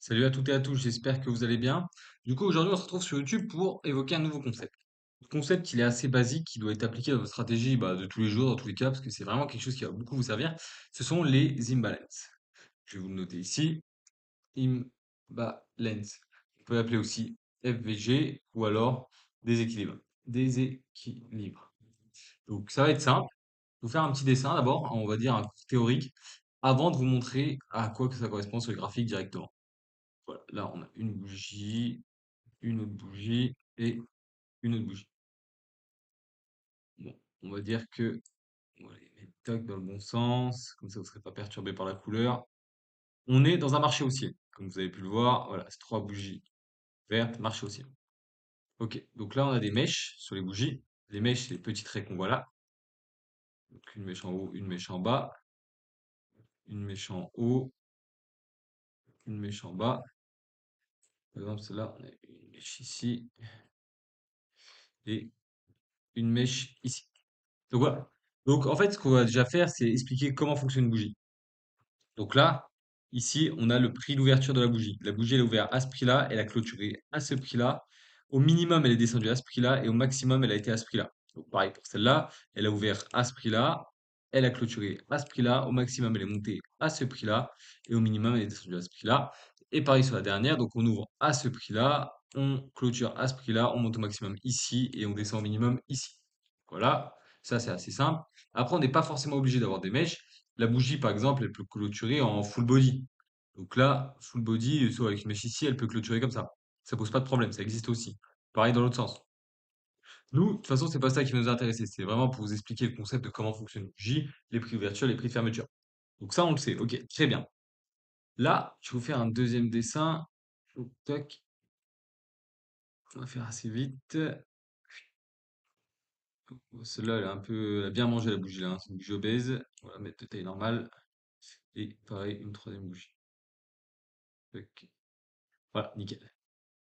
Salut à toutes et à tous, j'espère que vous allez bien. Du coup, aujourd'hui, on se retrouve sur YouTube pour évoquer un nouveau concept. Le concept, il est assez basique, qui doit être appliqué dans votre stratégie de tous les jours, dans tous les cas, parce que c'est vraiment quelque chose qui va beaucoup vous servir. Ce sont les imbalances. Je vais vous le noter ici. Imbalance. On peut l'appeler aussi FVG ou alors déséquilibre. Déséquilibre. Donc, ça va être simple. Je vais vous faire un petit dessin d'abord, on va dire un cours théorique, avant de vous montrer à quoi que ça correspond sur le graphique directement. Voilà, là on a une bougie, une autre bougie et une autre bougie. Bon, on va dire que on va les mettre tac dans le bon sens, comme ça vous ne serez pas perturbé par la couleur. On est dans un marché haussier, comme vous avez pu le voir. Voilà, c'est trois bougies vertes, marché haussier. Ok, donc là on a des mèches sur les bougies. Les mèches, c'est les petits traits qu'on voit là. Donc une mèche en haut, une mèche en bas, une mèche en haut, une mèche en bas. Par exemple, celle-là, on a une mèche ici et une mèche ici. Donc voilà. Donc en fait, ce qu'on va déjà faire, c'est expliquer comment fonctionne une bougie. Donc là, ici, on a le prix d'ouverture de la bougie. La bougie, elle est ouverte à ce prix-là, elle a clôturé à ce prix-là. Au minimum, elle est descendue à ce prix-là et au maximum, elle a été à ce prix-là. Donc pareil pour celle-là, elle a ouvert à ce prix-là, elle a clôturé à ce prix-là, au maximum, elle est montée à ce prix-là et au minimum, elle est descendue à ce prix-là. Et pareil sur la dernière, donc on ouvre à ce prix-là, on clôture à ce prix-là, on monte au maximum ici et on descend au minimum ici. Voilà, ça c'est assez simple. Après, on n'est pas forcément obligé d'avoir des mèches. La bougie, par exemple, elle peut clôturer en full body. Donc là, full body, soit avec une mèche ici, elle peut clôturer comme ça. Ça pose pas de problème, ça existe aussi. Pareil dans l'autre sens. Nous, de toute façon, c'est pas ça qui nous a intéressé. C'est vraiment pour vous expliquer le concept de comment fonctionne une bougie, les prix d'ouverture, les prix de fermeture. Donc ça, on le sait. Ok, très bien. Là, je vais vous faire un deuxième dessin. Tac, on va faire assez vite. Celle-là, elle a bien mangé la bougie là, hein. C'est une bougie obèse. On va la mettre de taille normale. Et pareil, une troisième bougie. Tac. Voilà, nickel.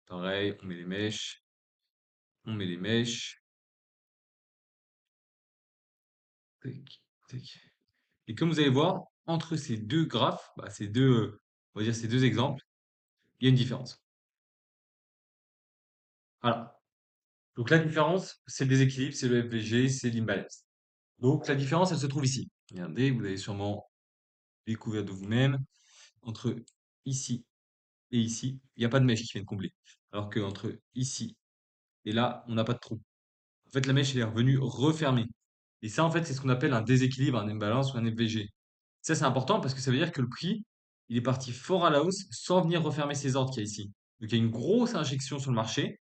Pareil, on met les mèches, on met les mèches, tac, tac. Et comme vous allez voir, entre ces deux graphes, on va dire ces deux exemples, il y a une différence. Voilà. Donc la différence, c'est le déséquilibre, c'est le FVG, c'est l'imbalance. Donc la différence, elle se trouve ici. Regardez, vous avez sûrement découvert de vous-même, entre ici et ici, il n'y a pas de mèche qui viennent combler. Alors qu'entre ici et là, on n'a pas de trou. En fait, la mèche, elle est revenue refermée. Et ça, en fait, c'est ce qu'on appelle un déséquilibre, un imbalance ou un FVG. Ça, c'est important parce que ça veut dire que le prix, il est parti fort à la hausse sans venir refermer ses ordres qu'il y a ici. Donc, il y a une grosse injection sur le marché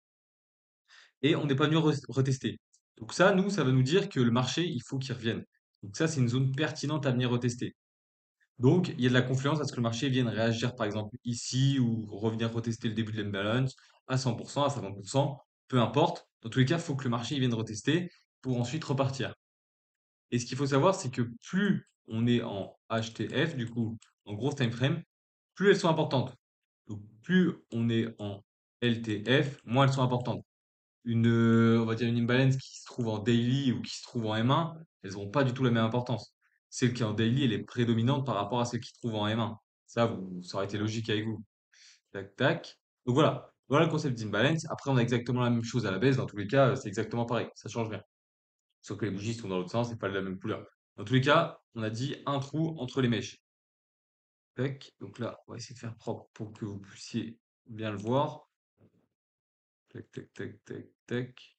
et on n'est pas venu retester. Donc ça, nous, ça va nous dire que le marché, il faut qu'il revienne. Donc ça, c'est une zone pertinente à venir retester. Donc, il y a de la confiance à ce que le marché vienne réagir, par exemple, ici ou revenir retester le début de l'imbalance à 100%, à 50%, peu importe. Dans tous les cas, il faut que le marché il vienne retester pour ensuite repartir. Et ce qu'il faut savoir, c'est que plus on est en HTF, du coup, en grosse time frame, plus elles sont importantes. Donc, plus on est en LTF, moins elles sont importantes. On va dire une imbalance qui se trouve en daily ou qui se trouve en M1, elles n'auront pas du tout la même importance. Celle qui est en daily, elle est prédominante par rapport à celle qui se trouve en M1. Ça aurait été logique avec vous. Tac, tac. Donc voilà. Voilà le concept d'imbalance. Après, on a exactement la même chose à la baisse. Dans tous les cas, c'est exactement pareil. Ça change rien. Sauf que les bougies sont dans l'autre sens et pas de la même couleur. Dans tous les cas, on a dit un trou entre les mèches. Tac. Donc là, on va essayer de faire propre pour que vous puissiez bien le voir. Tac, tac, tac, tac, tac.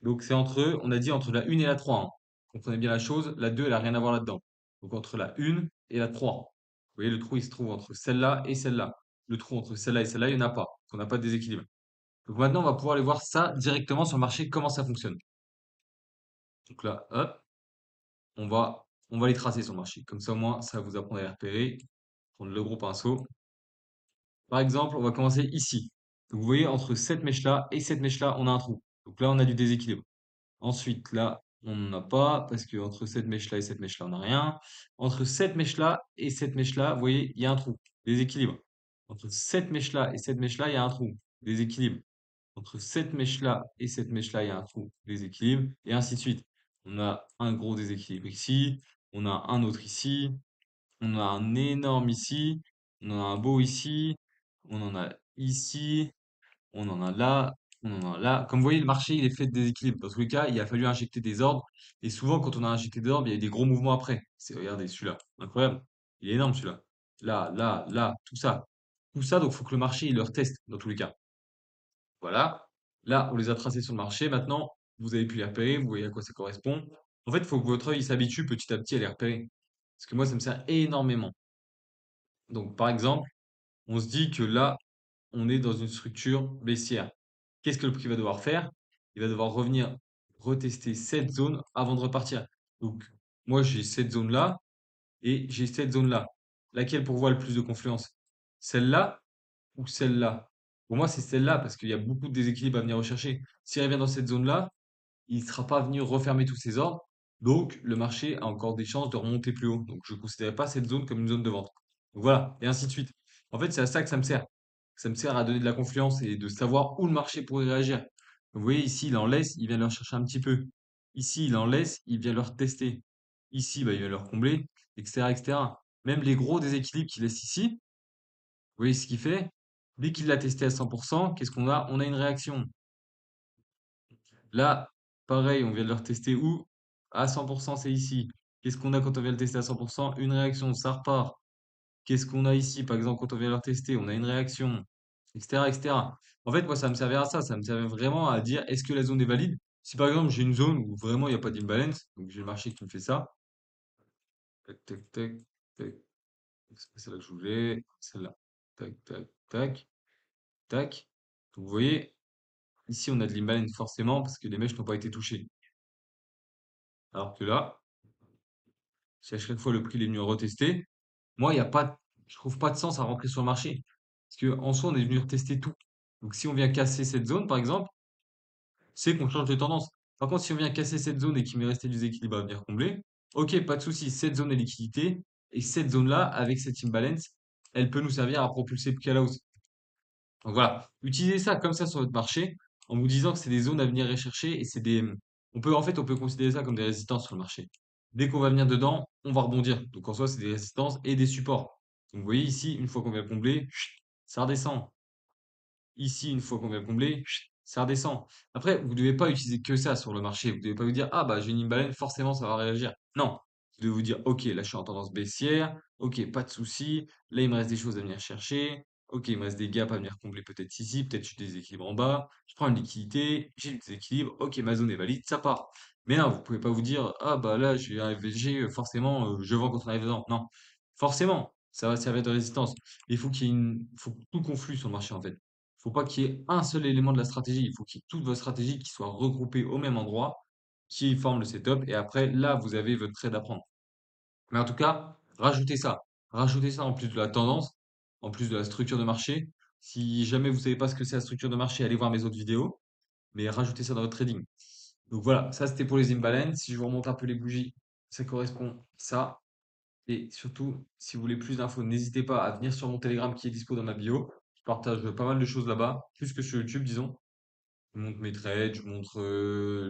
Donc c'est on a dit entre la 1 et la 3, hein. Comprenez bien la chose, la 2, elle a rien à voir là-dedans. Donc entre la 1 et la 3. Vous voyez, le trou, il se trouve entre celle-là et celle-là. Le trou entre celle-là et celle-là, il n'y en a pas. On n'a pas de déséquilibre. Donc maintenant, on va pouvoir aller voir ça directement sur le marché, comment ça fonctionne. Donc là, hop, on va les tracer sur le marché. Comme ça, au moins, ça va vous apprendre à les repérer. Prendre le gros pinceau. Par exemple, on va commencer ici. Donc vous voyez, entre cette mèche-là et cette mèche-là, on a un trou. Donc là, on a du déséquilibre. Ensuite, là, on n'en a pas parce que entre cette mèche-là et cette mèche-là, on n'a rien. Entre cette mèche-là et cette mèche-là, vous voyez, il y a un trou. Déséquilibre. Entre cette mèche-là et cette mèche-là, il y a un trou. Déséquilibre. Entre cette mèche-là et cette mèche-là, il y a un trou. Déséquilibre. Et ainsi de suite. On a un gros déséquilibre ici. On a un autre ici. On a un énorme ici. On en a un beau ici, on en a ici, on en a là, on en a là. Comme vous voyez, le marché, il est fait de déséquilibre. Dans tous les cas, il a fallu injecter des ordres. Et souvent, quand on a injecté des ordres, il y a eu des gros mouvements après. Regardez celui-là. Incroyable. Il est énorme celui-là. Là, là, là, tout ça. Tout ça, donc il faut que le marché, il le reteste dans tous les cas. Voilà. Là, on les a tracés sur le marché. Maintenant, vous avez pu les repérer. Vous voyez à quoi ça correspond. En fait, il faut que votre œil il s'habitue petit à petit à les repérer. Parce que moi, ça me sert énormément. Donc, par exemple, on se dit que là, on est dans une structure baissière. Qu'est-ce que le prix va devoir faire? Il va devoir revenir retester cette zone avant de repartir. Donc, moi, j'ai cette zone-là et j'ai cette zone-là. Laquelle pour vous a le plus de confluence? Celle-là ou celle-là? Pour moi, c'est celle-là parce qu'il y a beaucoup de déséquilibre à venir rechercher. S'il revient dans cette zone-là, il ne sera pas venu refermer tous ses ordres. Donc, le marché a encore des chances de remonter plus haut. Donc, je ne considérais pas cette zone comme une zone de vente. Donc, voilà, et ainsi de suite. En fait, c'est à ça que ça me sert. Ça me sert à donner de la confiance et de savoir où le marché pourrait réagir. Vous voyez, ici, il en laisse, il vient leur chercher un petit peu. Ici, il en laisse, il vient leur tester. Ici, bah, il vient leur combler, etc., etc. Même les gros déséquilibres qu'il laisse ici, vous voyez ce qu'il fait? Dès qu'il l'a testé à 100%, qu'est-ce qu'on a? On a une réaction. Là, pareil, on vient de le retester où? À 100%, c'est ici. Qu'est-ce qu'on a quand on vient le tester à 100%? Une réaction, ça repart. Qu'est-ce qu'on a ici, par exemple, quand on vient le retester? On a une réaction, etc., etc. En fait, moi, ça me servait à ça. Ça me servait vraiment à dire, est-ce que la zone est valide? Si par exemple, j'ai une zone où vraiment il n'y a pas d'imbalance, donc j'ai le marché qui me fait ça. Tac, tac, tac, tac. C'est pas celle-là que je voulais. Celle-là. Tac, tac, tac, tac. Donc, vous voyez, ici, on a de l'imbalance forcément parce que les mèches n'ont pas été touchées. Alors que là, si à chaque fois le prix il est venu retester, moi, il y a pas, je trouve pas de sens à rentrer sur le marché. Parce que en soi, on est venu retester tout. Donc, si on vient casser cette zone, par exemple, c'est qu'on change de tendance. Par contre, si on vient casser cette zone et qu'il m'est resté du déséquilibre à venir combler, ok, pas de souci, cette zone est liquidité, et cette zone-là, avec cette imbalance, elle peut nous servir à propulser le prix à la hausse. Donc voilà, utilisez ça comme ça sur votre marché, en vous disant que c'est des zones à venir rechercher, et c'est des, on peut considérer ça comme des résistances sur le marché. Dès qu'on va venir dedans, on va rebondir. Donc en soi, c'est des résistances et des supports. Donc vous voyez ici, une fois qu'on vient combler, ça redescend. Ici, une fois qu'on vient combler, ça redescend. Après, vous ne devez pas utiliser que ça sur le marché. Vous ne devez pas vous dire, ah bah j'ai une baleine, forcément ça va réagir. Non. Vous devez vous dire, ok, là je suis en tendance baissière, ok, pas de souci. Là, il me reste des choses à venir chercher. Ok, il me reste des gaps à venir combler peut-être ici, peut-être je suis déséquilibre en bas. Je prends une liquidité, j'ai du déséquilibre, ok, ma zone est valide, ça part. Mais non, vous pouvez pas vous dire, ah bah là j'ai un FVG, forcément je vends quand on arrive dedans. Non. Forcément, ça va servir de résistance. Il faut faut que tout conflue sur le marché en fait. Faut pas qu'il y ait un seul élément de la stratégie. Il faut qu'il y ait toute votre stratégie qui soit regroupée au même endroit, qui forme le setup. Et après, là, vous avez votre trade à prendre. Mais en tout cas, rajoutez ça. Rajoutez ça en plus de la tendance, en plus de la structure de marché. Si jamais vous savez pas ce que c'est la structure de marché, allez voir mes autres vidéos. Mais rajoutez ça dans votre trading. Donc voilà, ça c'était pour les imbalances. Si je vous remonte un peu les bougies, ça correspond à ça. Et surtout, si vous voulez plus d'infos, n'hésitez pas à venir sur mon Telegram qui est dispo dans ma bio. Je partage pas mal de choses là-bas, plus que sur YouTube, disons. Je montre mes trades, je montre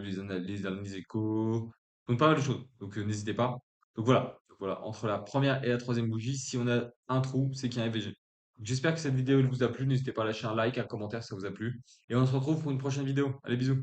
les analyses échos, je montre pas mal de choses. Donc n'hésitez pas. Donc voilà. Donc voilà, entre la première et la troisième bougie, si on a un trou, c'est qu'il y a un FVG. Donc, j'espère que cette vidéo elle vous a plu. N'hésitez pas à lâcher un like, un commentaire si ça vous a plu. Et on se retrouve pour une prochaine vidéo. Allez, bisous.